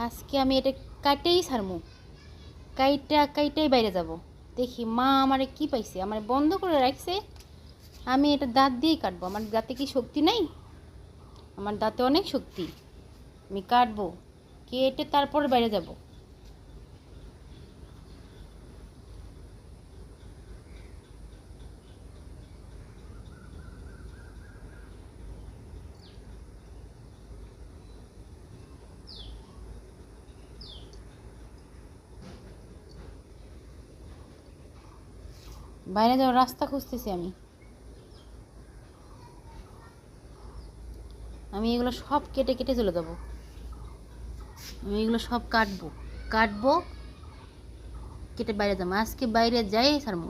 আজকে আমি এটা কাটেই ছাড়মু। কাইটাই বাইরে যাব। দেখি মা আমারে কি পাইছে, আমার বন্ধ করে রাখছে। আমি এটা দাঁত দিয়েই কাটবো। আমার দাঁতে কি শক্তি নাই? আমার দাঁতে অনেক শক্তি। আমি কাটবো, কেটে তারপরে বাইরে যাব। বাইরে যাওয়ার রাস্তা খুঁজতেছি আমি। আমি এগুলো সব কেটে কেটে চলে যাবো। আমি এগুলো সব কাটবো, কেটে বাইরে যাবো। আজকে বাইরে যাই ছাড়বো।